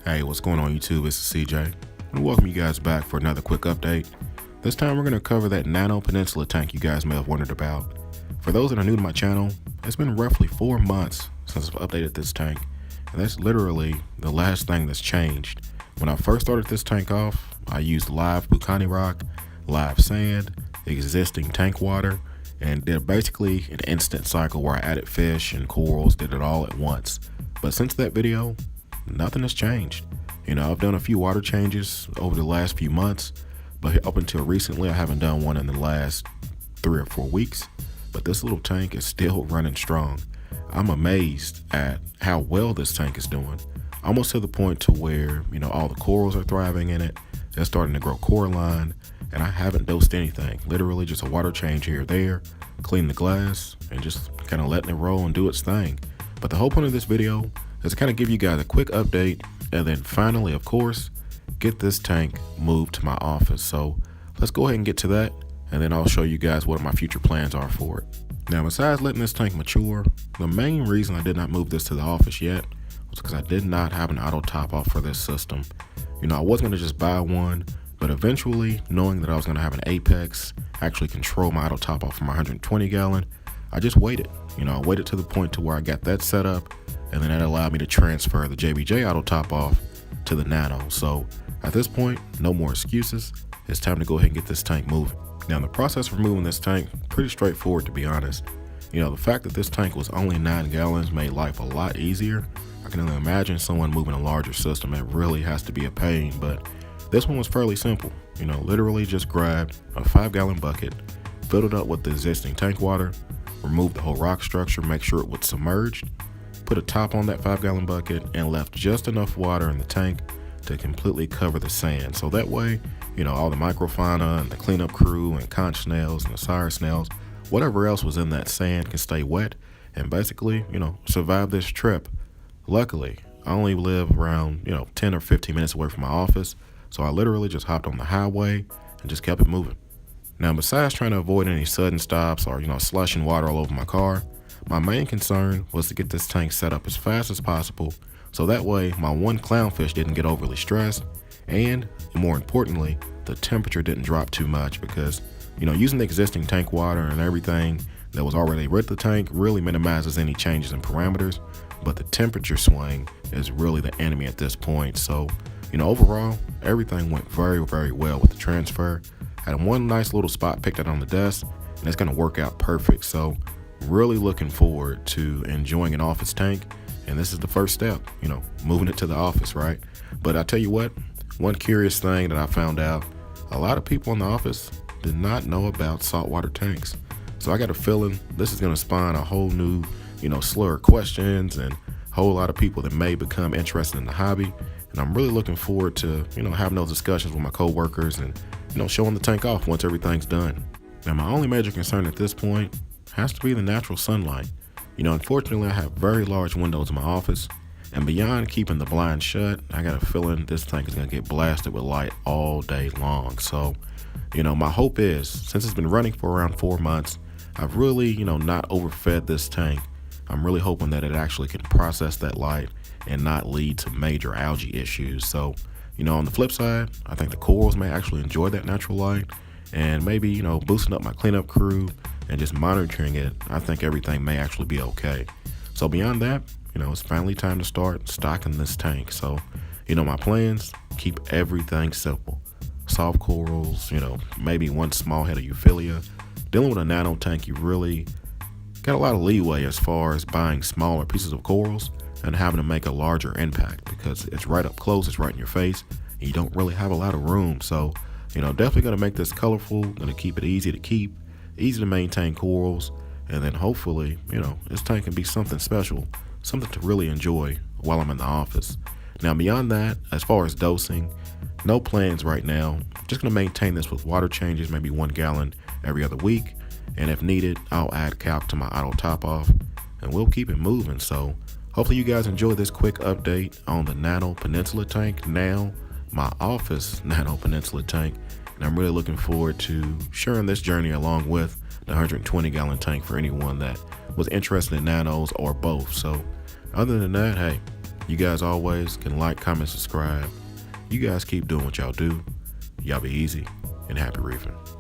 Hey, what's going on YouTube? It's CJ, and welcome you guys back for another quick update. This time we're going to cover that Nano Peninsula tank you guys may have wondered about. For those that are new to my channel, it's been roughly 4 months since I've updated this tank, and that's literally the last thing that's changed. When I first started this tank off, I used live Bucani rock, live sand, existing tank water, and did basically an instant cycle where I added fish and corals, did it all at once. But since that video, nothing has changed. I've done a few water changes over the last few months, but up until recently, I haven't done one in the last 3 or 4 weeks. But this little tank is still running strong. I'm amazed at how well this tank is doing. Almost to the point to where, all the corals are thriving in it. They're starting to grow coralline, and I haven't dosed anything. Literally just a water change here or there, clean the glass, and just kind of letting it roll and do its thing. But the whole point of this video is to kind of give you guys a quick update, and then finally, of course, get this tank moved to my office. So let's go ahead and get to that, and then I'll show you guys what my future plans are for it. Now, besides letting this tank mature, the main reason I did not move this to the office yet was because I did not have an auto top off for this system. I was going to just buy one, but eventually, knowing that I was going to have an Apex actually control my auto top off from my 120 gallon, I just waited. I waited to the point to where I got that set up, and then that allowed me to transfer the JBJ auto top off to the Nano. So at this point, no more excuses. It's time to go ahead and get this tank moving. Now, the process for moving this tank, pretty straightforward, to be honest. The fact that this tank was only 9 gallons made life a lot easier. I can only imagine someone moving a larger system. It really has to be a pain, but this one was fairly simple. Literally just grabbed a 5-gallon bucket, filled it up with the existing tank water, removed the whole rock structure, make sure it was submerged, put a top on that 5-gallon bucket, and left just enough water in the tank to completely cover the sand. So that way, all the microfauna and the cleanup crew and conch snails and the sire snails, whatever else was in that sand, can stay wet and basically, survive this trip. Luckily, I only live around, 10 or 15 minutes away from my office, so I literally just hopped on the highway and just kept it moving. Now, besides trying to avoid any sudden stops or, slushing water all over my car, my main concern was to get this tank set up as fast as possible, so that way my one clownfish didn't get overly stressed, and more importantly, the temperature didn't drop too much, because, using the existing tank water and everything that was already with the tank really minimizes any changes in parameters, but the temperature swing is really the enemy at this point. So, overall, everything went very, very well with the transfer. Had one nice little spot picked out on the desk, and it's going to work out perfect. So really looking forward to enjoying an office tank, and this is the first step, moving it to the office, right? But I tell you what, one curious thing that I found out, a lot of people in the office did not know about saltwater tanks. So I got a feeling this is going to spawn a whole new, slur of questions and a whole lot of people that may become interested in the hobby. And I'm really looking forward to, having those discussions with my coworkers and, showing the tank off once everything's done. Now, my only major concern at this point has to be the natural sunlight. Unfortunately, I have very large windows in my office, and beyond keeping the blinds shut, I got a feeling this tank is going to get blasted with light all day long. So, my hope is, since it's been running for around 4 months, I've really, not overfed this tank. I'm really hoping that it actually can process that light and not lead to major algae issues. So, on the flip side, I think the corals may actually enjoy that natural light, and maybe, boosting up my cleanup crew and just monitoring it, I think everything may actually be okay. So beyond that, it's finally time to start stocking this tank. So, my plans, keep everything simple. Soft corals, maybe one small head of euphyllia. Dealing with a nano tank, you really got a lot of leeway as far as buying smaller pieces of corals and having to make a larger impact, because it's right up close, it's right in your face, and you don't really have a lot of room. So, definitely going to make this colorful, going to keep it easy to keep, easy to maintain corals, and then hopefully, this tank can be something special, something to really enjoy while I'm in the office. Now, beyond that, as far as dosing, no plans right now. Just going to maintain this with water changes, maybe 1 gallon every other week, and if needed, I'll add calc to my auto top off, and we'll keep it moving. So hopefully you guys enjoyed this quick update on the Nano Peninsula tank, now my office Nano Peninsula tank, and I'm really looking forward to sharing this journey along with the 120 gallon tank for anyone that was interested in nanos or both. So other than that, hey, You guys always can like, comment, subscribe. You guys keep doing what y'all do. Y'all be easy and happy reefing.